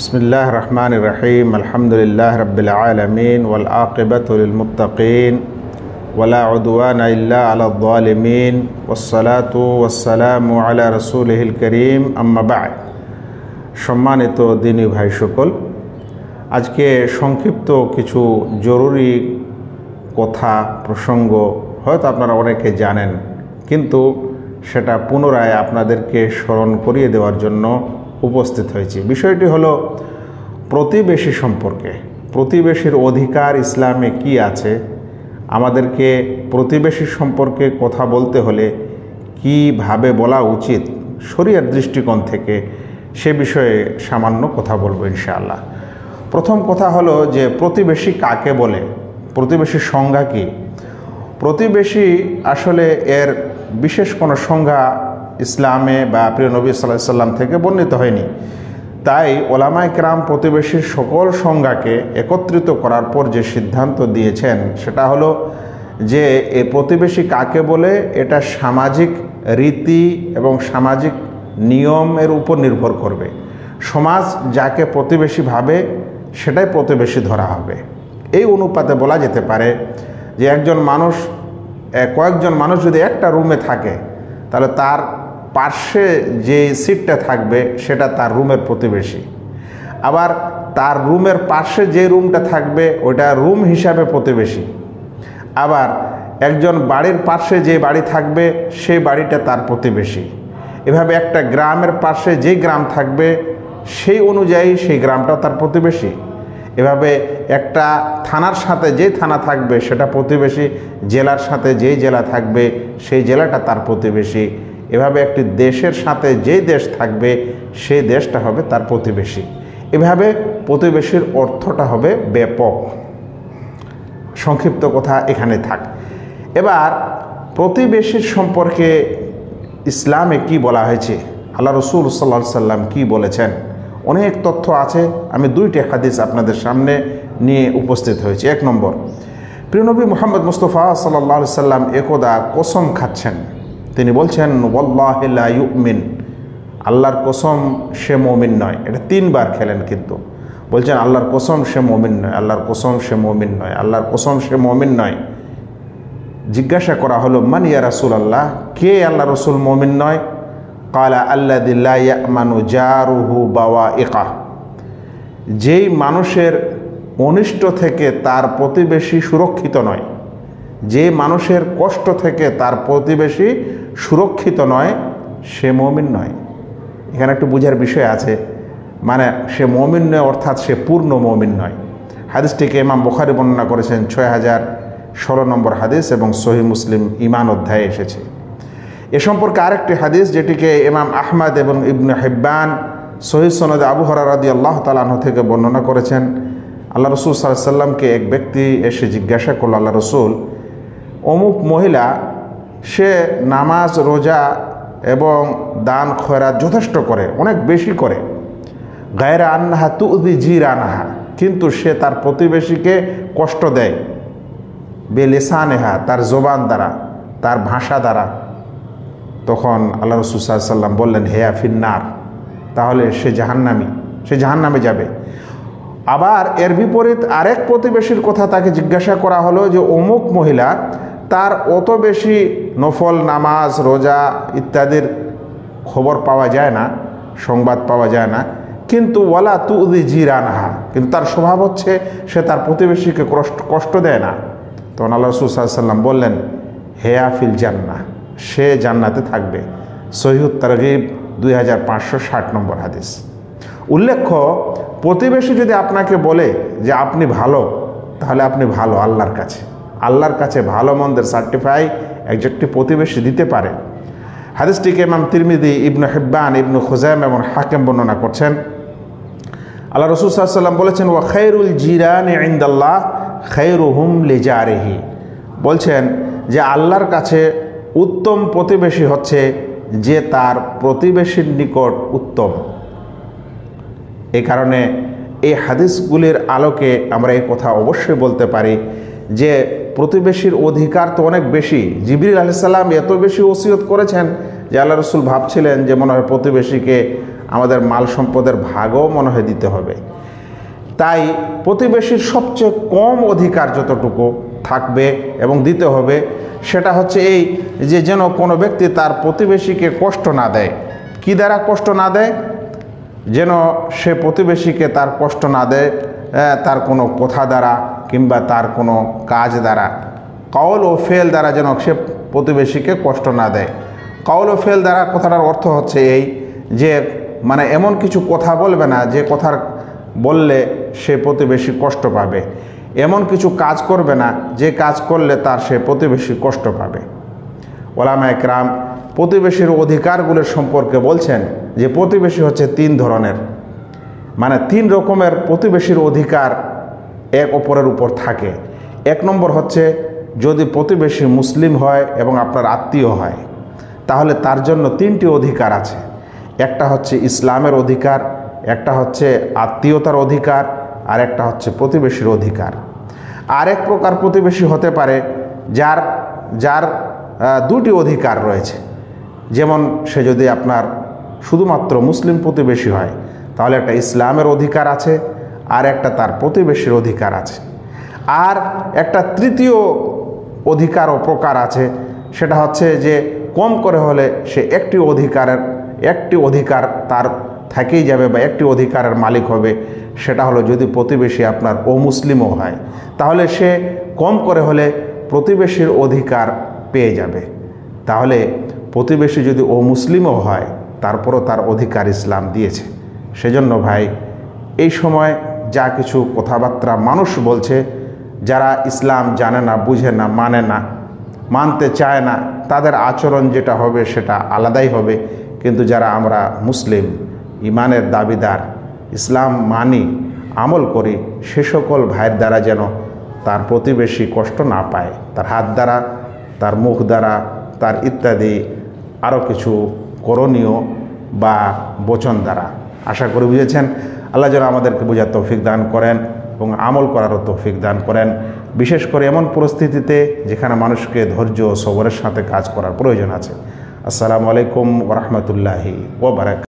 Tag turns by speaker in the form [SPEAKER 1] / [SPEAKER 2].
[SPEAKER 1] बिस्मिल्लाह रहमान रहीम अल्हम्दुलिल्लाह रब्बिल आलमीन वल आक़िबतु लिल मुत्तक़ीन वला उद्वाना इल्ला अलल ज़ालिमीन वस्सलातु वस्सलामु अला रसूलिहिल करीम अम्मा बाद। सम्मानित दिनी भाई सकल, आज के संक्षिप्त किछु जरूरी कथा प्रसंग हयतो आपनारा अनेके जानेन, किन्तु सेटा पुनराय आपनादेरके स्मरण करिए देওয়ার জন্য उपस्थित হয়েছি। বিষয়টি হলো প্রতিবেশী সম্পর্কে। প্রতিবেশীর অধিকার ইসলামে কি আছে, আমাদেরকে প্রতিবেশী সম্পর্কে কথা বলতে হলে কিভাবে বলা উচিত শরীয়ত দৃষ্টিকোণ থেকে, সে বিষয়ে সামান্য কথা বলবো ইনশাআল্লাহ। প্রথম কথা হলো যে প্রতিবেশী কাকে বলে, প্রতিবেশীর সংজ্ঞা কি। প্রতিবেশী আসলে এর বিশেষ কোনো সংজ্ঞা ইসলামে বা প্রিয় নবী সাল্লাল্লাহু আলাইহি সাল্লাম থেকে বর্ণিত হয়নি। তাই ওলামায়ে কেরাম প্রতিবেশীর সকল সংজ্ঞাকে একত্রিত করার পর যে সিদ্ধান্ত দিয়েছেন সেটা হলো যে এই প্রতিবেশী কাকে বলে এটা সামাজিক রীতি এবং সামাজিক নিয়মের উপর নির্ভর করবে। সমাজ যাকে প্রতিবেশী ভাবে সেটাই প্রতিবেশী ধরা হবে। এই অনুপাতে বলা যেতে পারে যে কয়েকজন মানুষ যদি একটা রুমে থাকে, তাহলে তার পার্শ্বে যে সিটটা থাকবে সেটা তার রুমের প্রতিবেশী। আবার তার রুমের পাশে যে রুমটা থাকবে ওটা রুম হিসাবে প্রতিবেশী। আবার একজন বাড়ির পাশে যে বাড়ি থাকবে সেই বাড়িটা তার প্রতিবেশী। এভাবে একটা গ্রামের পাশে যে গ্রাম থাকবে সেই অনুযায়ী সেই গ্রামটা তার প্রতিবেশী। এভাবে একটা থানার সাথে যে থানা থাকবে সেটা প্রতিবেশী, জেলার সাথে যেই জেলা থাকবে সেই জেলাটা তার প্রতিবেশী। এভাবে একটি দেশের সাথে যেই দেশ থাকবে সেই দেশটা হবে তার প্রতিবেশী। এভাবে প্রতিবেশীর অর্থটা হবে ব্যাপক। সংক্ষিপ্ত কথা এখানে থাক। এবার প্রতিবেশীর সম্পর্কে ইসলামে কি বলা হয়েছে, আল্লাহ রসুল সাল্লাল্লাহু আলাইহি সাল্লাম কি বলেছেন, অনেক তথ্য আছে। আমি দুইটি হাদিস আপনাদের সামনে নিয়ে উপস্থিত হয়েছি। এক নম্বর, প্রিয় নবী মুহাম্মদ মুস্তাফা সাল্লাল্লাহু আলাইহি সাল্লাম একদা কসম খাচ্ছেন। তিনি বলছেন ওয়াল্লাহি লা ইউমিন, আল্লাহর কসম সে মুমিন নয়। এটা তিনবার খেলেন, কিন্তু বলছেন আল্লাহর কসম সে মুমিন নয়, আল্লাহর কসম সে মুমিন নয়, আল্লাহর কসম সে মুমিন নয়। জিজ্ঞাসা করা হলো মান ইয়া রাসূলুল্লাহ, কে আল্লাহ রসুল মুমিন নয়? ক্বালা আল্লাযী লা ইয়ামানু জারুহু বাওয়াইকা, যেই মানুষের অনিষ্ট থেকে তার প্রতিবেশী সুরক্ষিত নয়, যে মানুষের কষ্ট থেকে তার প্রতিবেশী সুরক্ষিত নয়, সে মুমিন নয়। এখানে একটু বোঝার বিষয় আছে, মানে সে মুমিন নয় অর্থাৎ সে পূর্ণ মুমিন নয়। হাদিসটিকে ইমাম বুখারী বর্ণনা করেছেন 6016 নম্বর হাদিস এবং সহিহ মুসলিম ঈমান অধ্যায়ে এসেছে। এ সম্পর্কে আরেকটি হাদিস যেটিকে ইমাম আহমদ এবং ইবনে হিব্বান সহিহ সনদে আবু হুরায়রা রাদিয়াল্লাহু তাআলা আনহু থেকে বর্ণনা করেছেন, আল্লাহ রসুল সাল্লাল্লাহু আলাইহি সাল্লামকে এক ব্যক্তি এসে জিজ্ঞাসা করল, আল্লাহ রসুল, অমুক মহিলা সে নামাজ রোজা এবং দান খয়রাত যথেষ্ট করে, অনেক বেশি করে, গায়রা আন্নাহা তুযি জিরানাহা, কিন্তু সে তার প্রতিবেশীকে কষ্ট দেয়, বেলিসানেহা, তার জবান দ্বারা, তার ভাষা দ্বারা। তখন আল্লাহ রসুল সাল্লাল্লাহু আলাইহি সাল্লাম বললেন হেয়া ফিন্নার, তাহলে সে জাহান্নামী, সে জাহান্নামে যাবে। আবার এর বিপরীত আরেক প্রতিবেশীর কথা তাকে জিজ্ঞাসা করা হলো যে অমুক মহিলা তার অত বেশি নফল নামাজ রোজা ইত্যাদির খবর পাওয়া যায় না, সংবাদ পাওয়া যায় না, কিন্তু ওয়ালা তুযি জিরানাহা, কিন্তু তার স্বভাব হচ্ছে সে তার প্রতিবেশীকে কষ্ট দেয় না। তখন আল্লাহ রাসূল সাল্লাল্লাহু আলাইহি সাল্লাম বললেন হেয়া ফিল জান্নাহ, সে জান্নাতে থাকবে। সহিহুত তারগীব 2560 নম্বর হাদিস। উল্লেখ্য, প্রতিবেশী যদি আপনাকে বলে যে আপনি ভালো, তাহলে আপনি ভালো আল্লাহর কাছে। আল্লাহর কাছে ভালো মন্দের সার্টিফাই একটি প্রতিবেশী দিতে পারে। হাদিসটিকে ইমাম তিরমিজি, ইবনে হিব্বান, ইবনে খুজাইমা এবং হাকিম বর্ণনা করছেন। আল্লাহ রসুল সাল্লাল্লাহু আলাইহি সাল্লাম বলেছেন ওয়া খায়রুল জিরানি ইনদাল্লাহ খায়রুহুম লিজারিহি, বলছেন যে আল্লাহর কাছে উত্তম প্রতিবেশী হচ্ছে যে তার প্রতিবেশীর নিকট উত্তম। এই কারণে এই হাদিসগুলির আলোকে আমরা এই কথা অবশ্যই বলতে পারি যে প্রতিবেশীর অধিকার তো অনেক বেশি। জিবরিল আলাইহিস সালাম এত বেশি ওসিয়ত করেছেন যে আল্লাহ রসুল ভাবছিলেন যে মনে হয় প্রতিবেশীকে আমাদের মাল সম্পদের ভাগও মনে হয় দিতে হবে। তাই প্রতিবেশীর সবচেয়ে কম অধিকার যতটুকু থাকবে এবং দিতে হবে সেটা হচ্ছে এই যে যেন কোনো ব্যক্তি তার প্রতিবেশীকে কষ্ট না দেয়। কি দ্বারা কষ্ট না দেয়? যেন সে প্রতিবেশীকে তার কষ্ট না দেয় তার কোনো কথা দ্বারা কিংবা তার কোনো কাজ দ্বারা, কাউল ও ফেল দ্বারা যেন সে প্রতিবেশীকে কষ্ট না দেয়। কাউল ও ফেল দ্বারা কথাটার অর্থ হচ্ছে এই যে মানে এমন কিছু কথা বলবে না যে কথার বললে সে প্রতিবেশী কষ্ট পাবে, এমন কিছু কাজ করবে না যে কাজ করলে তার সে প্রতিবেশী কষ্ট পাবে। ওলামা একরাম প্রতিবেশীর অধিকারগুলোর সম্পর্কে বলছেন যে প্রতিবেশী হচ্ছে 3 ধরনের, মানে 3 রকমের প্রতিবেশীর অধিকার এক অপরের উপর থাকে। 1 নম্বর হচ্ছে যদি প্রতিবেশী মুসলিম হয় এবং আপনার আত্মীয় হয় তাহলে তার জন্য 3টি অধিকার আছে। একটা হচ্ছে ইসলামের অধিকার, একটা হচ্ছে আত্মীয়তার অধিকার, আর একটা হচ্ছে প্রতিবেশীর অধিকার। আরেক প্রকার প্রতিবেশী হতে পারে যার যার 2টি অধিকার রয়েছে। যেমন সে যদি আপনার শুধুমাত্র মুসলিম প্রতিবেশী হয় তাহলে একটা ইসলামের অধিকার আছে আর একটা তার প্রতিবেশীর অধিকার আছে। আর একটা তৃতীয় অধিকার ও প্রকার আছে, সেটা হচ্ছে যে কম করে হলে সে একটি অধিকার তার থেকেই যাবে বা একটি অধিকারের মালিক হবে। সেটা হলো যদি প্রতিবেশী আপনার অমুসলিমও হয় তাহলে সে কম করে হলে প্রতিবেশীর অধিকার পেয়ে যাবে। তাহলে প্রতিবেশী যদি অমুসলিমও হয় তারপরও তার অধিকার ইসলাম দিয়েছে। সেজন্য ভাই এই সময় যা কিছু কথাবার্তা মানুষ বলছে, যারা ইসলাম জানে না, বুঝে না, মানে না, মানতে চায় না, তাদের আচরণ যেটা হবে সেটা আলাদাই হবে। কিন্তু যারা আমরা মুসলিম, ইমানের দাবিদার, ইসলাম মানি, আমল করি, সে সকল ভাইয়ের দ্বারা যেন তার প্রতিবেশী কষ্ট না পায়, তার হাত দ্বারা, তার মুখ দ্বারা, তার ইত্যাদি আরও কিছু করণীয় বা বচন দ্বারা। আশা করি বুঝেছেন। আল্লাহ যেন আমাদেরকে বোঝার তৌফিক দান করেন এবং আমল করারও তৌফিক দান করেন, বিশেষ করে এমন পরিস্থিতিতে যেখানে মানুষকে ধৈর্য ও সবরের সাথে কাজ করার প্রয়োজন আছে। আসসালামু আলাইকুম ওয়া রাহমাতুল্লাহি ওয়া বারাকাতুহু।